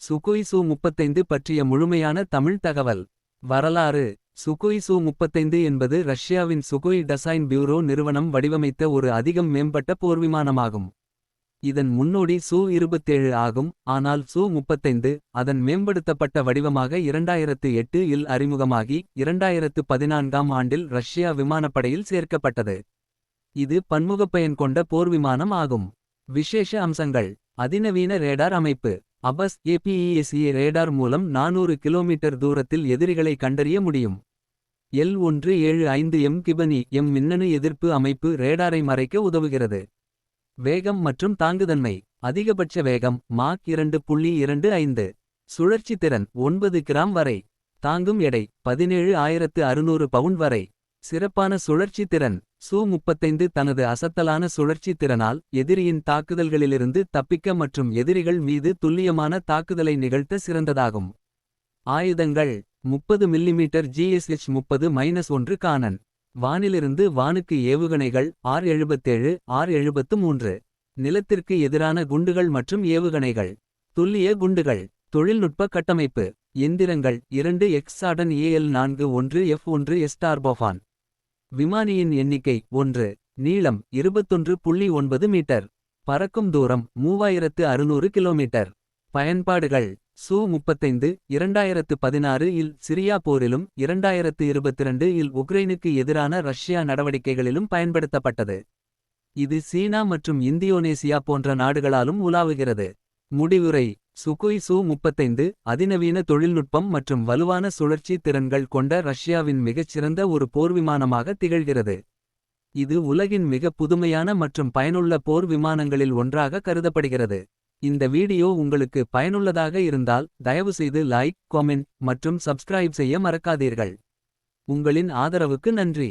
Sukhoi சு-35 பற்றிய முழுமையான தமிழ் தகவல். வரலாறு. சுகோய் சு-35 என்பது ரஷ்யாவின் சுகோய் டசைன் பியூரோ நிறுவனம் வடிவமைத்த ஒரு அதிகம் மேம்பட்ட போர்விமானமாகும். இதன் முன்னோடி சு-27 ஆகும், ஆனால் சு-35 அதன் மேம்படுத்தப்பட்ட வடிவமாக 2008 இல் அறிமுகமாகி 2014ஆம் ஆண்டில் ரஷ்யா விமானப்படையில் சேர்க்கப்பட்டது. இது பன்முகப்பயன் கொண்ட போர்விமானம் ஆகும். விசேஷ அம்சங்கள். அதிநவீன ரேடார் அமைப்பு. அபஸ் ஏபிஇஎஸ்ஏ ரேடார் மூலம் 400 கிலோமீட்டர் தூரத்தில் எதிரிகளை கண்டறிய முடியும். L175M கிபனி எம் மின்னணு எதிர்ப்பு அமைப்பு ரேடாரை மறைக்க உதவுகிறது. வேகம் மற்றும் தாங்குதன்மை. அதிகபட்ச வேகம் மாக் 2.25. சுழற்சி திறன் 9 கிராம் வரை. தாங்கும் எடை 17,600 பவுண்ட் வரை. சிறப்பான சுழற்சி திறன். சு-35 தனது அசத்தலான சுழற்சி திறனால் எதிரியின் தாக்குதல்களிலிருந்து தப்பிக்க மற்றும் எதிரிகள் மீது துல்லியமான தாக்குதலை நிகழ்த்த சிறந்ததாகும். ஆயுதங்கள். 30 மிமீ GSH-30-1 கானன். வானிலிருந்து வானுக்கு ஏவுகணைகள் R-77 R-73. நிலத்திற்கு எதிரான குண்டுகள் மற்றும் ஏவுகணைகள். துல்லிய குண்டுகள். தொழில்நுட்ப கட்டமைப்பு. எந்திரங்கள் 2 எக்ஸாடன் AL-41F1S டார்போஃபான். விமானியின் எண்ணிக்கை 1. நீளம் 21.9 மீட்டர். பறக்கும் தூரம் 3600 கிலோமீட்டர். பயன்பாடுகள். சு-35 2016 இல் சிரியா போரிலும் 2022 இல் உக்ரைனுக்கு எதிரான ரஷ்யா நடவடிக்கைகளிலும் பயன்படுத்தப்பட்டது. இது சீனா மற்றும் இந்தியோனேசியா போன்ற நாடுகளாலும் உலாவுகிறது. முடிவுரை. சுகோய் சு-35 அதிநவீன தொழில்நுட்பம் மற்றும் வலுவான சுழற்சி திறன்கள் கொண்ட ரஷ்யாவின் மிகச்சிறந்த ஒரு போர்விமானமாக திகழ்கிறது. இது உலகின் மிக புதுமையான மற்றும் பயனுள்ள போர் விமானங்களில் ஒன்றாக கருதப்படுகிறது. இந்த வீடியோ உங்களுக்கு பயனுள்ளதாக இருந்தால் தயவுசெய்து லைக், காமெண்ட் மற்றும் சப்ஸ்கிரைப் செய்ய மறக்காதீர்கள். உங்களின் ஆதரவுக்கு நன்றி.